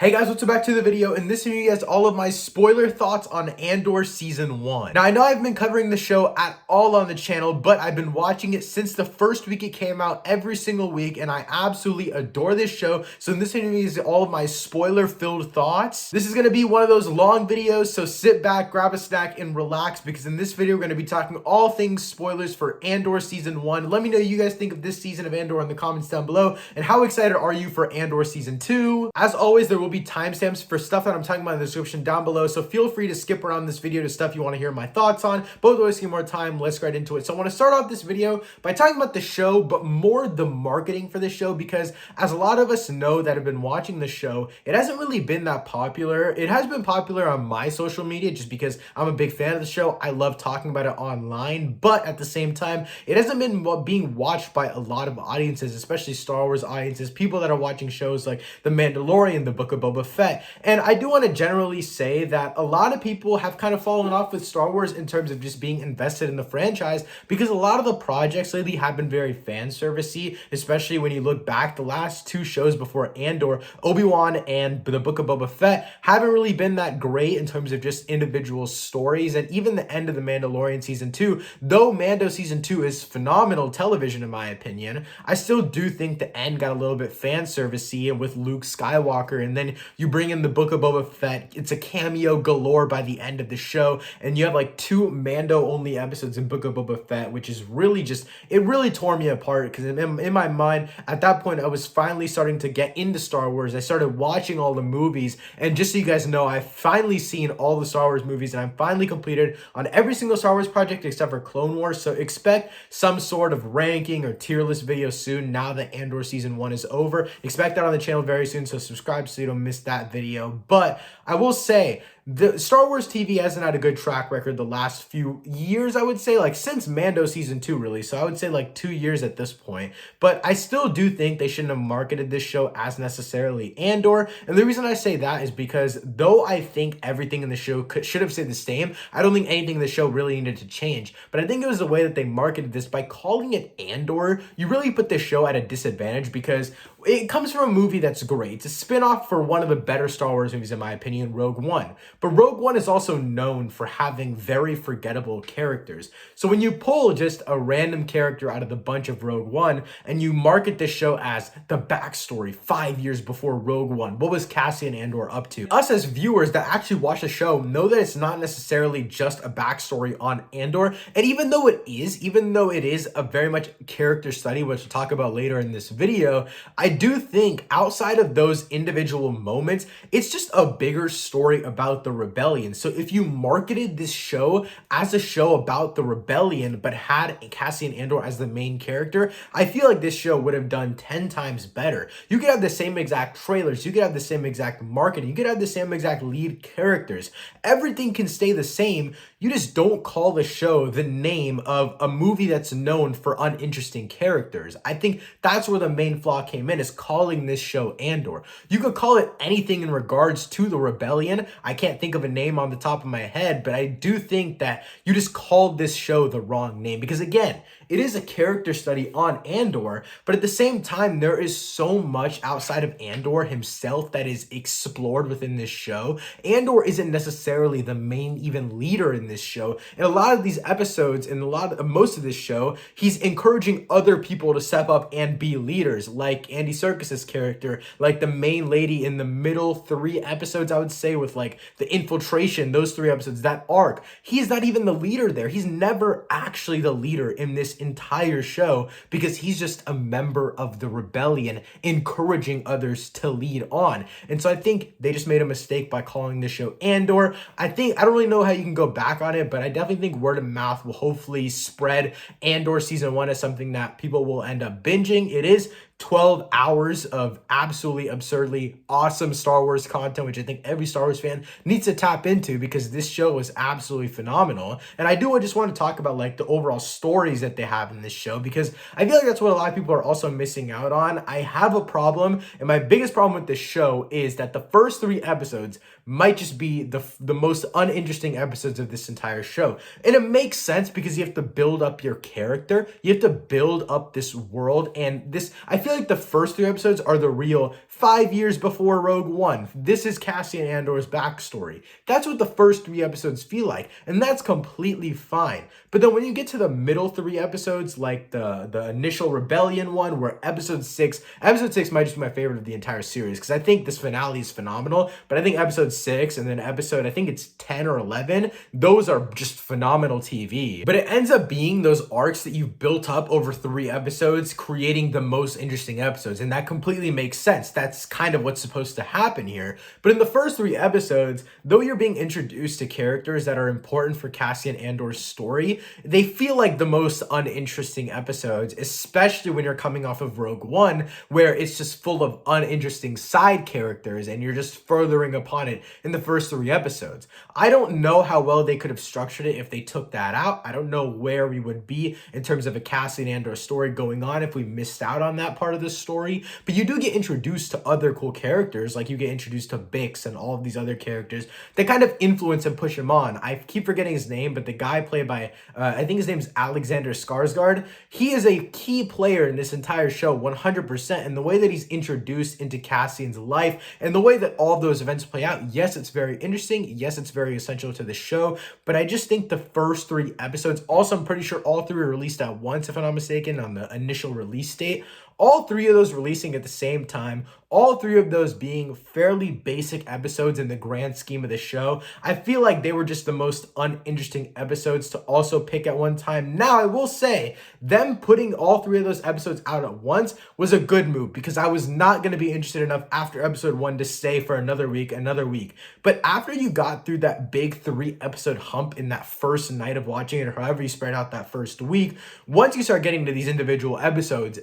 Hey guys, what's up? Back to the video. In this video, you guys, all of my spoiler thoughts on Andor Season 1. Now, I know I've been covering the show at all on the channel, but I've been watching it since the first week it came out every single week, and I absolutely adore this show. So in this video is all of my spoiler-filled thoughts. This is going to be one of those long videos, so sit back, grab a snack, and relax, because in this video, we're going to be talking all things spoilers for Andor Season 1. Let me know what you guys think of this season of Andor in the comments down below, and how excited are you for Andor Season 2? As always, there will be timestamps for stuff that I'm talking about in the description down below, so feel free to skip around this video to stuff you want to hear my thoughts on. Both wasting more time, let's get right into it. So I want to start off this video by talking about the show, but more the marketing for the show, because as a lot of us know that have been watching the show, it hasn't really been that popular. It has been popular on my social media just because I'm a big fan of the show. I love talking about it online, but at the same time, it hasn't been being watched by a lot of audiences, especially Star Wars audiences, people that are watching shows like The Mandalorian, The Book of Boba Fett. And I do want to generally say that a lot of people have kind of fallen off with Star Wars in terms of just being invested in the franchise, because a lot of the projects lately have been very fan servicey, especially when you look back the last two shows before Andor, Obi-Wan and The Book of Boba Fett, haven't really been that great in terms of just individual stories. And even the end of The Mandalorian Season 2, though Mando Season 2 is phenomenal television in my opinion, I still do think the end got a little bit fan servicey with Luke Skywalker, and then you bring in The Book of Boba Fett. It's a cameo galore by the end of the show, and you have like 2 Mando-only episodes in Book of Boba Fett, which is really just, it really tore me apart, because in my mind, at that point, I was finally starting to get into Star Wars. I started watching all the movies, and just so you guys know, I've finally seen all the Star Wars movies, and I'm finally completed on every single Star Wars project except for Clone Wars, so expect some sort of ranking or tier list video soon now that Andor Season 1 is over. Expect that on the channel very soon, so subscribe so you don't miss that video. But I will say, the Star Wars TV hasn't had a good track record the last few years, I would say, like since Mando Season 2 really, so I would say like 2 years at this point. But I still do think they shouldn't have marketed this show as necessarily Andor, and the reason I say that is because though I think everything in the show should have stayed the same, I don't think anything in the show really needed to change. But I think it was the way that they marketed this. By calling it Andor, you really put the show at a disadvantage, because it comes from a movie that's great. It's a spin-off for one of the better Star Wars movies in my opinion, Rogue One. But Rogue One is also known for having very forgettable characters. So when you pull just a random character out of the bunch of Rogue One and you market this show as the backstory 5 years before Rogue One, what was Cassian Andor up to? Us as viewers that actually watch the show know that it's not necessarily just a backstory on Andor. And even though it is a very much character study, which we'll talk about later in this video, I do think outside of those individual moments, it's just a bigger story about the rebellion. So if you marketed this show as a show about the rebellion but had Cassian Andor as the main character, I feel like this show would have done 10 times better. You could have the same exact trailers, you could have the same exact marketing, you could have the same exact lead characters. Everything can stay the same. You just don't call the show the name of a movie that's known for uninteresting characters. I think that's where the main flaw came in, is calling this show Andor. You could call it anything in regards to the rebellion. I can't think of a name on the top of my head, but I do think that you just called this show the wrong name, because again, it is a character study on Andor, but at the same time, there is so much outside of Andor himself that is explored within this show. Andor isn't necessarily the main even leader in this show. In a lot of these episodes, and most of this show, he's encouraging other people to step up and be leaders, like Andy Serkis's character, like the main lady in the middle 3 episodes, I would say, with like the infiltration, those 3 episodes, that arc. He's not even the leader there. He's never actually the leader in this entire show, because he's just a member of the rebellion encouraging others to lead on. And so I think they just made a mistake by calling this show Andor. I don't really know how you can go back on it, but I definitely think word of mouth will hopefully spread Andor Season 1 as something that people will end up binging. It is 12 hours of absolutely absurdly awesome Star Wars content, which I think every Star Wars fan needs to tap into, because this show is absolutely phenomenal. And I just want to talk about like the overall stories that they have in this show, because I feel like that's what a lot of people are also missing out on. I have a problem, and my biggest problem with this show is that the first 3 episodes might just be the most uninteresting episodes of this entire show. And it makes sense, because you have to build up your character, you have to build up this world, and this, I feel feel like the first 3 episodes are the real 5 years before Rogue One. This is Cassian Andor's backstory. That's what the first 3 episodes feel like, and that's completely fine. But then when you get to the middle 3 episodes, like the initial rebellion one, where episode six might just be my favorite of the entire series, because I think this finale is phenomenal. But I think episode 6 and then episode, I think it's 10 or 11, those are just phenomenal TV. But it ends up being those arcs that you've built up over 3 episodes, creating the most interesting episodes, and that completely makes sense. That's kind of what's supposed to happen here. But in the first 3 episodes, though you're being introduced to characters that are important for Cassian Andor's story, they feel like the most uninteresting episodes, especially when you're coming off of Rogue One, where it's just full of uninteresting side characters and you're just furthering upon it in the first 3 episodes. I don't know how well they could have structured it if they took that out. I don't know where we would be in terms of a Cassian Andor story going on if we missed out on that part of the story. But you do get introduced to other cool characters, like you get introduced to Bix and all of these other characters that kind of influence and push him on. I keep forgetting his name, but the guy played by, I think his name is Alexander Skarsgård. He is a key player in this entire show, 100%. And the way that he's introduced into Cassian's life and the way that all of those events play out, yes, it's very interesting. Yes, it's very essential to the show. But I just think the first 3 episodes, also, I'm pretty sure all 3 were released at once, if I'm not mistaken, on the initial release date. All 3 of those releasing at the same time, all 3 of those being fairly basic episodes in the grand scheme of the show. I feel like they were just the most uninteresting episodes to also pick at one time. Now, I will say, them putting all 3 of those episodes out at once was a good move, because I was not going to be interested enough after episode 1 to stay for another week. But after you got through that big 3-episode hump in that first night of watching it, or however you spread out that first week, once you start getting to these individual episodes,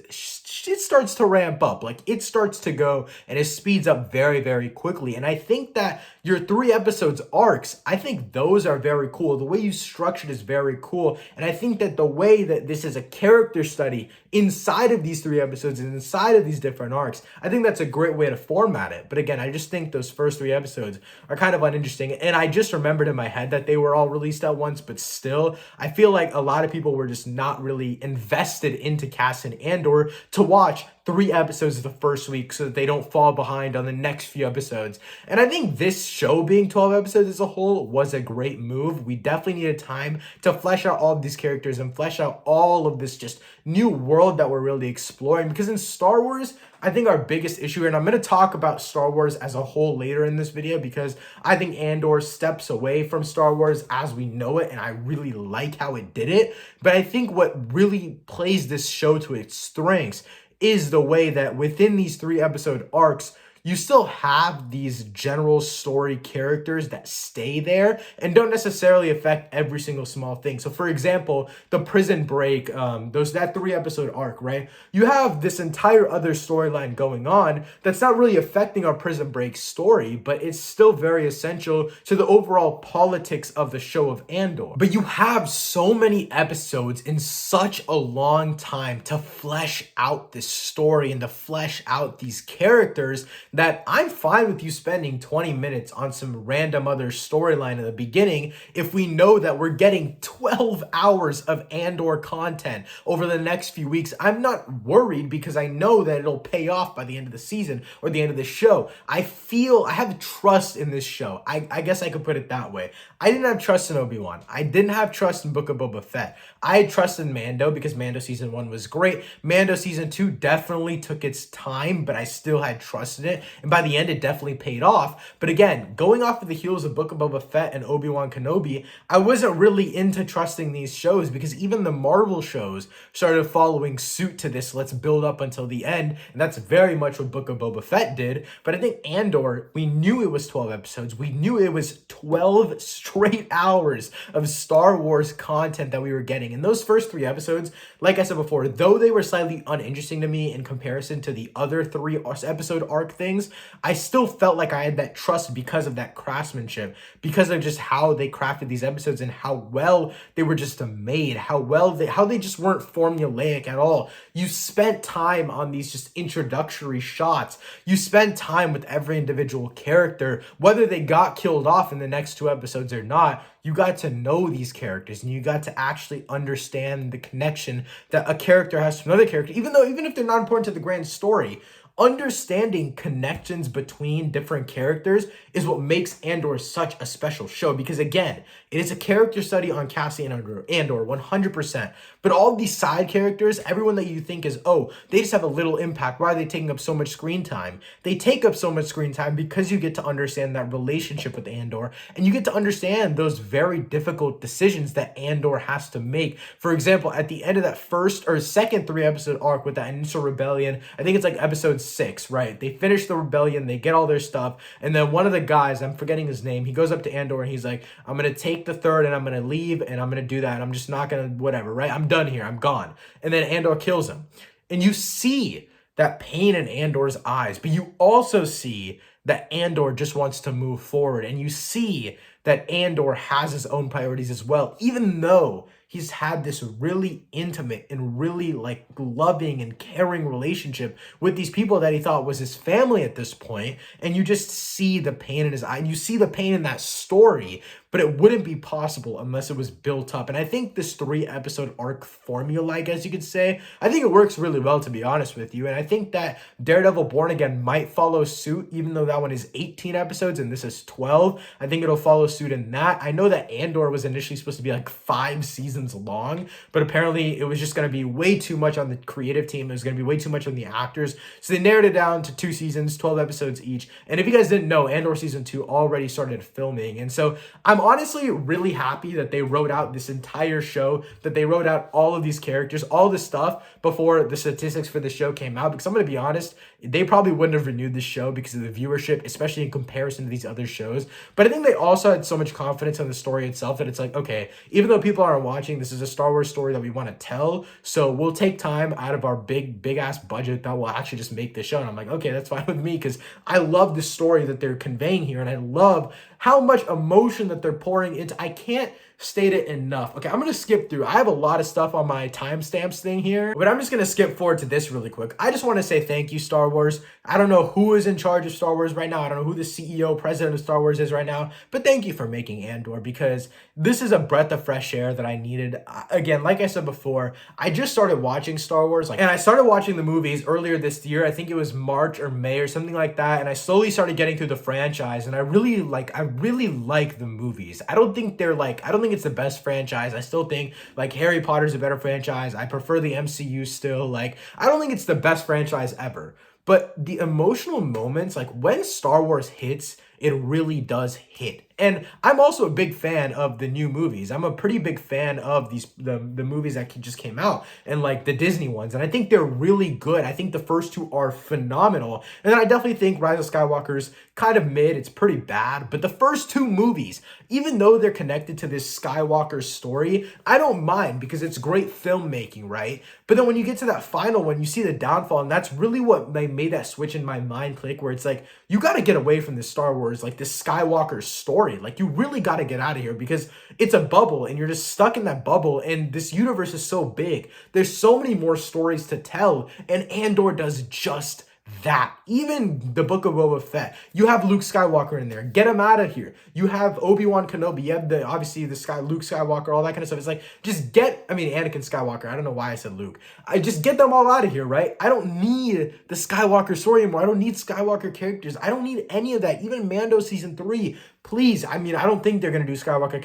it starts to ramp up. Like, it starts to go and it speeds up very, very quickly. And I think that your 3 episodes arcs, I think those are very cool. The way you structured is very cool. And I think that the way that this is a character study inside of these 3 episodes and inside of these different arcs, I think that's a great way to format it. But again, I just think those first 3 episodes are kind of uninteresting. And I just remembered in my head that they were all released at once, but still, I feel like a lot of people were just not really invested into Cassian Andor to watch 3 episodes of the first week so that they don't fall behind on the next few episodes. And I think this show being 12 episodes as a whole was a great move. We definitely needed time to flesh out all of these characters and flesh out all of this just new world that we're really exploring. Because in Star Wars, I think our biggest issue, and I'm going to talk about Star Wars as a whole later in this video, because I think Andor steps away from Star Wars as we know it, and I really like how it did it. But I think what really plays this show to its strengths is the way that within these 3-episode arcs, you still have these general story characters that stay there and don't necessarily affect every single small thing. So for example, the prison break, that 3-episode arc, right? You have this entire other storyline going on that's not really affecting our prison break story, but it's still very essential to the overall politics of the show of Andor. But you have so many episodes in such a long time to flesh out this story and to flesh out these characters that I'm fine with you spending 20 minutes on some random other storyline in the beginning if we know that we're getting 12 hours of Andor content over the next few weeks. I'm not worried because I know that it'll pay off by the end of the season or the end of the show. I have trust in this show. I guess I could put it that way. I didn't have trust in Obi-Wan. I didn't have trust in Book of Boba Fett. I had trust in Mando because Mando season 1 was great. Mando season 2 definitely took its time, but I still had trust in it. And by the end, it definitely paid off. But again, going off of the heels of Book of Boba Fett and Obi-Wan Kenobi, I wasn't really into trusting these shows because even the Marvel shows started following suit to this. Let's build up until the end. And that's very much what Book of Boba Fett did. But I think Andor, we knew it was 12 episodes. We knew it was 12 straight hours of Star Wars content that we were getting. And those first 3 episodes, like I said before, though they were slightly uninteresting to me in comparison to the other 3-episode arc thing, things, I still felt like I had that trust because of that craftsmanship, because of just how they crafted these episodes and how well they were just made, how they just weren't formulaic at all. You spent time on these just introductory shots. You spent time with every individual character, whether they got killed off in the next two episodes or not. You got to know these characters and you got to actually understand the connection that a character has to another character, even if they're not important to the grand story. Understanding connections between different characters is what makes Andor such a special show, because again, it is a character study on Cassian Andor 100%. But all these side characters, everyone that you think is, oh, they just have a little impact. Why are they taking up so much screen time? They take up so much screen time because you get to understand that relationship with Andor, and you get to understand those very difficult decisions that Andor has to make. For example, at the end of that first or second 3-episode arc with that initial rebellion, I think it's like episode 6, right? They finish the rebellion, they get all their stuff, and then one of the guys, I'm forgetting his name, he goes up to Andor and he's like, I'm gonna take the third and I'm gonna leave and I'm gonna do that. I'm just not gonna whatever, right? I'm done here. I'm gone. And then Andor kills him. And you see that pain in Andor's eyes, but you also see that Andor just wants to move forward. And you see that Andor has his own priorities as well, even though he's had this really intimate and really like loving and caring relationship with these people that he thought was his family at this point. And you just see the pain in his eye, and you see the pain in that story, but it wouldn't be possible unless it was built up. And I think this 3-episode arc formula, I guess you could say, I think it works really well, to be honest with you. And I think that Daredevil Born Again might follow suit, even though that one is 18 episodes and this is 12. I think it'll follow suit in that. I know that Andor was initially supposed to be like 5 seasons long, but apparently it was just going to be way too much on the creative team. It was going to be way too much on the actors. So they narrowed it down to 2 seasons, 12 episodes each. And if you guys didn't know, Andor season 2 already started filming. And so I'm honestly really happy that they wrote out this entire show, that they wrote out all of these characters, all this stuff before the statistics for the show came out, because I'm going to be honest, they probably wouldn't have renewed this show because of the viewership, especially in comparison to these other shows. But I think they also had so much confidence in the story itself that it's like, okay, even though people aren't watching, this is a Star Wars story that we want to tell, so we'll take time out of our big ass budget that will actually just make this show. And I'm like, okay, that's fine with me, because I love the story that they're conveying here, and I love how much emotion that they're pouring into. I can't state it enough. Okay, I'm gonna skip through. I have a lot of stuff on my timestamps thing here, but I'm just gonna skip forward to this really quick. I just want to say thank you, Star Wars. I don't know who is in charge of Star Wars right now. I don't know who the CEO, president of Star Wars is right now, but thank you for making Andor, because this is a breath of fresh air that I needed. Again, like I said before, I just started watching Star Wars, and I started watching the movies earlier this year. I think it was March or May or something like that, and I slowly started getting through the franchise, and I really like the movies. I don't think it's the best franchise. I still think like Harry Potter's a better franchise. I prefer the MCU still. Like, I don't think it's the best franchise ever. But the emotional moments, like when Star Wars hits, it really does hit. And I'm also a big fan of the new movies. I'm a pretty big fan of the movies that just came out, and like the Disney ones. And I think they're really good. I think the first 2 are phenomenal. And then I definitely think Rise of Skywalker's kind of mid. It's pretty bad. But the first 2 movies, even though they're connected to this Skywalker story, I don't mind, because it's great filmmaking, right? But then when you get to that final one, you see the downfall. And that's really what made that switch in my mind click, where it's like, you got to get away from this Star Wars, like this Skywalker story. Like, you really got to get out of here, because it's a bubble and you're just stuck in that bubble, and this universe is so big. There's so many more stories to tell, and Andor does just that. Even the Book of Boba Fett, you have Luke Skywalker in there. Get him out of here. You have Obi-Wan Kenobi. You have Luke Skywalker, all that kind of stuff. It's like, Anakin Skywalker. I don't know why I said Luke. I just get them all out of here, right? I don't need the Skywalker story anymore. I don't need Skywalker characters. I don't need any of that. Even Mando season 3. Please, I don't think they're going to do Skywalker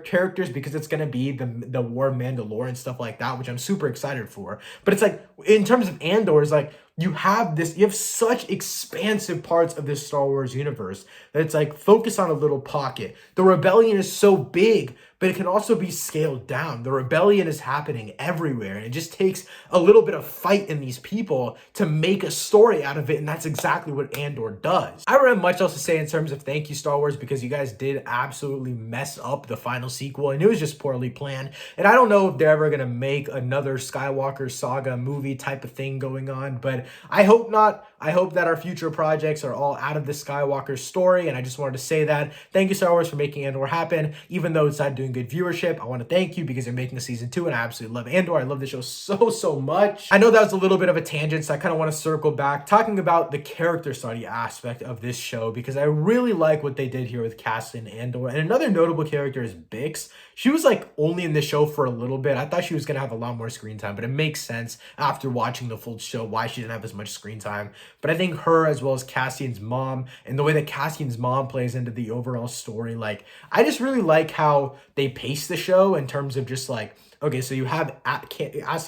characters, because it's going to be the War of Mandalore and stuff like that, which I'm super excited for. But it's like, in terms of Andor, it's like, you have such expansive parts of this Star Wars universe that it's like, focus on a little pocket. The rebellion is so big, but it can also be scaled down. The rebellion is happening everywhere, and it just takes a little bit of fight in these people to make a story out of it, and that's exactly what Andor does. I don't have much else to say in terms of thank you, Star Wars, because you guys did absolutely mess up the final sequel, and it was just poorly planned. And I don't know if they're ever gonna make another Skywalker saga movie type of thing going on, but I hope not. I hope that our future projects are all out of the Skywalker story, and I just wanted to say that. Thank you, Star Wars, for making Andor happen. Even though it's not doing good viewership, I want to thank you because you're making a season 2, and I absolutely love Andor. I love the show so much. I know that was a little bit of a tangent, so I kind of want to circle back talking about the character study aspect of this show, because I really like what they did here with Cassian Andor. And another notable character is Bix. She was like only in the show for a little bit. I thought she was going to have a lot more screen time, but it makes sense after watching the full show why she didn't have as much screen time. But I think her, as well as Cassian's mom, and the way that Cassian's mom plays into the overall story, like, I just really like how they pace the show in terms of just like, okay, so you have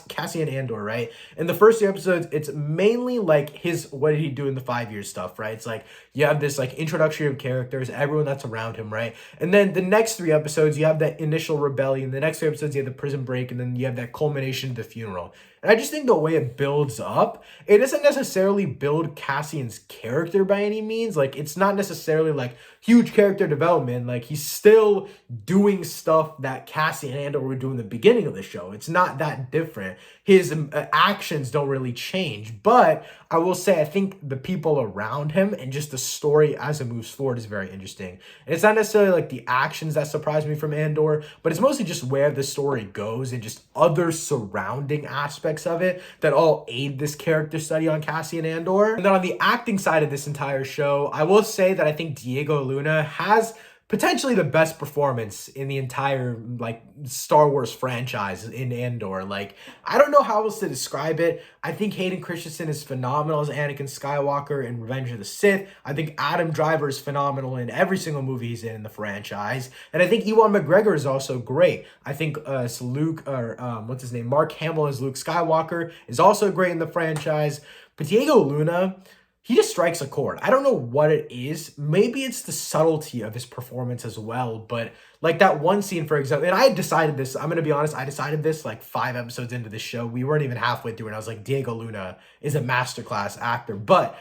Cassian Andor, right? In the first 2 episodes, it's mainly like his, what did he do in the 5 years stuff, right? It's like, you have this like introduction of characters, everyone that's around him, right? And then the next 3 episodes, you have that initial rebellion. The next 3 episodes, you have the prison break, and then you have that culmination of the funeral. And I just think the way it builds up, it doesn't necessarily build Cassian's character by any means. Like, it's not necessarily like huge character development. Like, he's still doing stuff that Cassian and Andor were doing in the beginning of the show. It's not that different. His actions don't really change. But I will say, I think the people around him and just the story as it moves forward is very interesting. And it's not necessarily like the actions that surprise me from Andor, but it's mostly just where the story goes and just other surrounding aspects of it that all aid this character study on Cassian Andor. And then on the acting side of this entire show, I will say that I think Diego Luna has potentially the best performance in the entire like Star Wars franchise in Andor. Like, I don't know how else to describe it. I think Hayden Christensen is phenomenal as Anakin Skywalker in Revenge of the Sith. I think Adam Driver is phenomenal in every single movie he's in the franchise. And I think Ewan McGregor is also great. I think what's his name? Mark Hamill as Luke Skywalker is also great in the franchise. But Diego Luna, he just strikes a chord. I don't know what it is. Maybe it's the subtlety of his performance as well. But like that one scene, for example, and I had decided this, I'm going to be honest, I decided this like 5 episodes into the show. We weren't even halfway through, and I was like, Diego Luna is a masterclass actor. But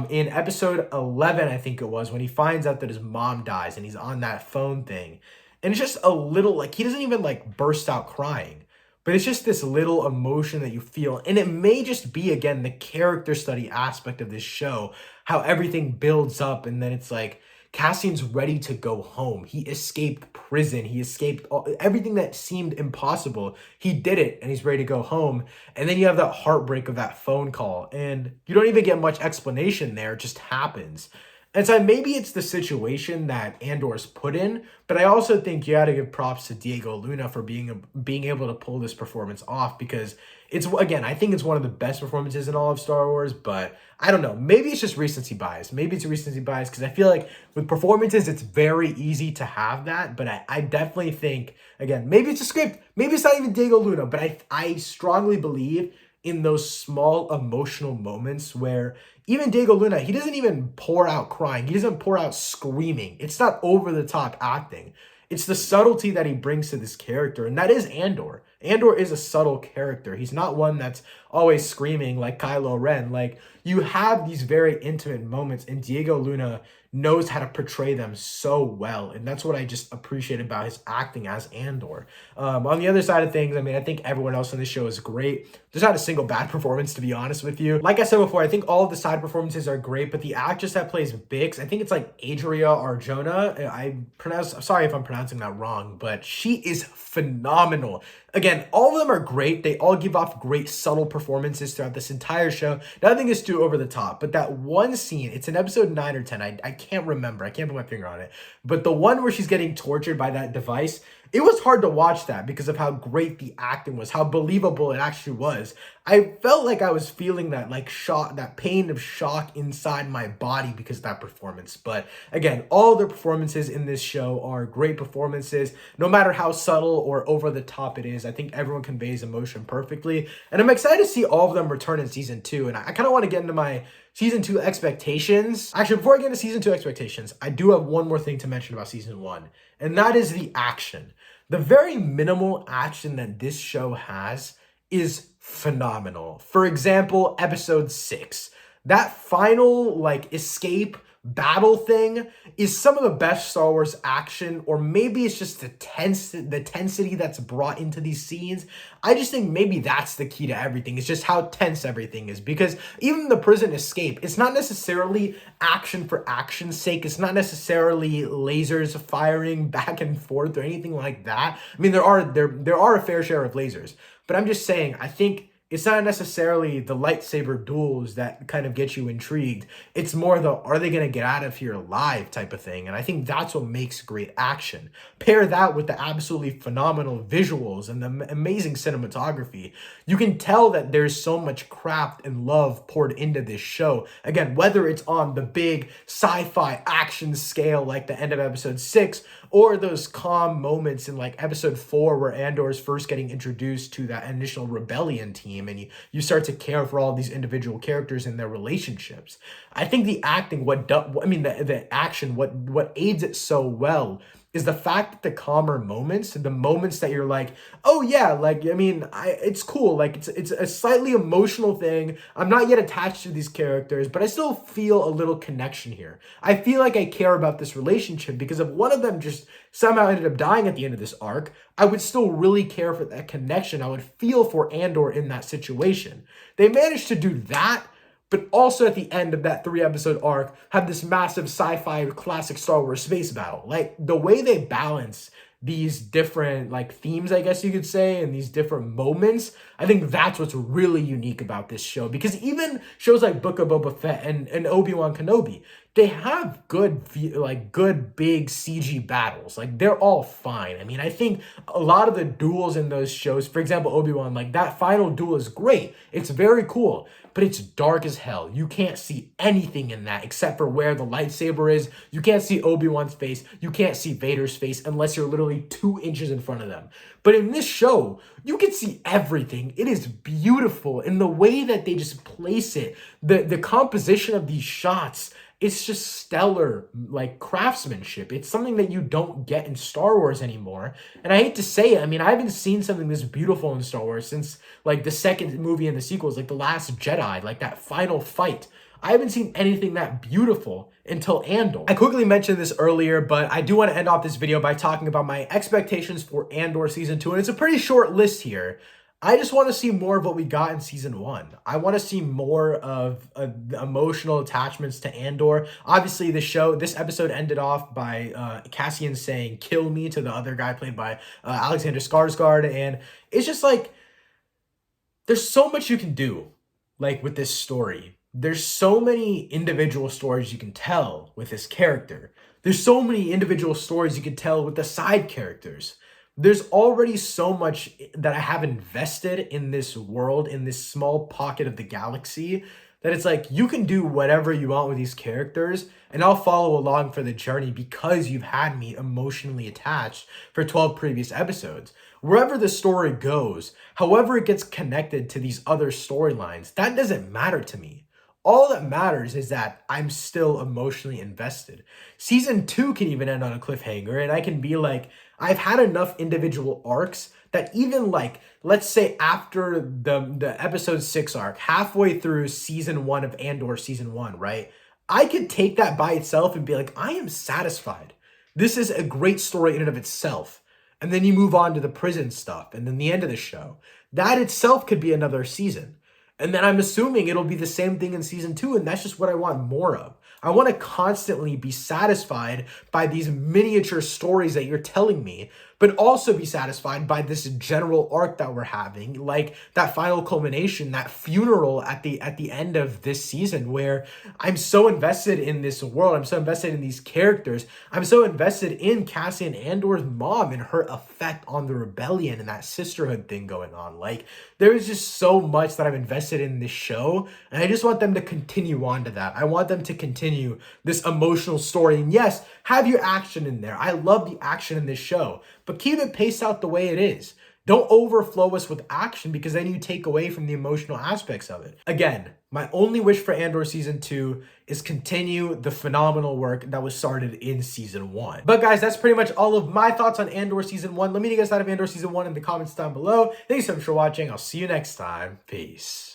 in episode 11, I think it was, when he finds out that his mom dies and he's on that phone thing, and it's just a little, like, he doesn't even like burst out crying. But it's just this little emotion that you feel. And it may just be, again, the character study aspect of this show, how everything builds up. And then it's like, Cassian's ready to go home. He escaped prison. He escaped everything that seemed impossible. He did it, and he's ready to go home. And then you have that heartbreak of that phone call. And you don't even get much explanation there. It just happens. And so maybe it's the situation that Andor's put in, but I also think you got to give props to Diego Luna for being able to pull this performance off, because it's, again, I think it's one of the best performances in all of Star Wars, but I don't know. Maybe it's just recency bias. Maybe it's recency bias because I feel like with performances, it's very easy to have that, but I definitely think, again, maybe it's a script. Maybe it's not even Diego Luna, but I strongly believe in those small emotional moments where even Diego Luna, he doesn't even pour out crying. He doesn't pour out screaming. It's not over-the-top acting. It's the subtlety that he brings to this character, and that is Andor. Andor is a subtle character. He's not one that's always screaming like Kylo Ren. Like, you have these very intimate moments, and Diego Luna knows how to portray them so well, and that's what I just appreciate about his acting as Andor. On the other side of things, I mean, I think everyone else on this show is great. There's not a single bad performance, to be honest with you. Like I said before, I think all of the side performances are great, but the actress that plays Bix, I think it's like Adria Arjona. Sorry if I'm pronouncing that wrong, but she is phenomenal. Again, all of them are great. They all give off great subtle performances throughout this entire show. Nothing is too over the top, but that one scene, it's in episode 9 or 10. I can't remember. I can't put my finger on it. But the one where she's getting tortured by that device, it was hard to watch that because of how great the acting was, how believable it actually was. I felt like I was feeling that like shock, that pain of shock inside my body because of that performance. But again, all the performances in this show are great performances, no matter how subtle or over the top it is. I think everyone conveys emotion perfectly. And I'm excited to see all of them return in season 2. And I kind of want to get into my season 2 expectations. Actually, before I get into season 2 expectations, I do have one more thing to mention about season 1, and that is the action. The very minimal action that this show has is phenomenal. For example, episode 6. That final like escape battle thing is some of the best Star Wars action, or maybe it's just the tensity that's brought into these scenes. I just think maybe that's the key to everything. It's just how tense everything is, because even the prison escape, it's not necessarily action for action's sake. It's not necessarily lasers firing back and forth or anything like that. I mean, there are a fair share of lasers, but I'm just saying, I think it's not necessarily the lightsaber duels that kind of get you intrigued. It's more the, are they going to get out of here alive type of thing. And I think that's what makes great action. Pair that with the absolutely phenomenal visuals and the amazing cinematography. You can tell that there's so much craft and love poured into this show. Again, whether it's on the big sci-fi action scale like the end of episode 6, or those calm moments in like episode 4 where Andor's first getting introduced to that initial rebellion team, and you start to care for all these individual characters and their relationships. I think the acting, the action, what aids it so well is the fact that the calmer moments, the moments that you're like, oh yeah, like, I mean, it's cool. Like, it's a slightly emotional thing. I'm not yet attached to these characters, but I still feel a little connection here. I feel like I care about this relationship, because if one of them just somehow ended up dying at the end of this arc, I would still really care for that connection. I would feel for Andor in that situation. They managed to do that, but also at the end of that 3-episode arc, have this massive sci-fi classic Star Wars space battle. Like, the way they balance these different, like, themes, I guess you could say, and these different moments, I think that's what's really unique about this show. Because even shows like Book of Boba Fett and Obi-Wan Kenobi, they have good big CG battles. Like, they're all fine. I mean, I think a lot of the duels in those shows, for example, Obi-Wan, like, that final duel is great. It's very cool, but it's dark as hell. You can't see anything in that except for where the lightsaber is. You can't see Obi-Wan's face. You can't see Vader's face unless you're literally 2 inches in front of them. But in this show, you can see everything. It is beautiful in the way that they just place it. The composition of these shots, it's just stellar, like, craftsmanship. It's something that you don't get in Star Wars anymore. And I hate to say it, I mean, I haven't seen something this beautiful in Star Wars since, like, the second movie in the sequels, like The Last Jedi, like that final fight. I haven't seen anything that beautiful until Andor. I quickly mentioned this earlier, but I do want to end off this video by talking about my expectations for Andor Season 2, and it's a pretty short list here. I just want to see more of what we got in Season 1. I want to see more of the emotional attachments to Andor. Obviously, this episode ended off by Cassian saying, "Kill me," to the other guy played by Alexander Skarsgård, and it's just like, there's so much you can do, like, with this story. There's so many individual stories you can tell with this character. There's so many individual stories you can tell with the side characters. There's already so much that I have invested in this world, in this small pocket of the galaxy, that it's like, you can do whatever you want with these characters, and I'll follow along for the journey because you've had me emotionally attached for 12 previous episodes. Wherever the story goes, however it gets connected to these other storylines, that doesn't matter to me. All that matters is that I'm still emotionally invested. Season 2 can even end on a cliffhanger, and I can be like, I've had enough individual arcs that even, like, let's say after the episode 6 arc, halfway through Season 1 of Andor Season 1, right? I could take that by itself and be like, I am satisfied. This is a great story in and of itself. And then you move on to the prison stuff, and then the end of the show. That itself could be another season. And then I'm assuming it'll be the same thing in Season 2, and that's just what I want more of. I want to constantly be satisfied by these miniature stories that you're telling me, but also be satisfied by this general arc that we're having, like that final culmination, that funeral at the end of this season, where I'm so invested in this world, I'm so invested in these characters, I'm so invested in Cassian Andor's mom and her effect on the rebellion and that sisterhood thing going on. Like, there is just so much that I'm invested in this show, and I just want them to continue on to that. I want them to continue this emotional story, and yes, have your action in there. I love the action in this show, but keep it paced out the way it is. Don't overflow us with action because then you take away from the emotional aspects of it. Again, my only wish for Andor Season 2 is continue the phenomenal work that was started in Season 1. But guys, that's pretty much all of my thoughts on Andor Season 1. Let me know you guys thought of Andor Season 1 in the comments down below. Thank you so much for watching. I'll see you next time. Peace.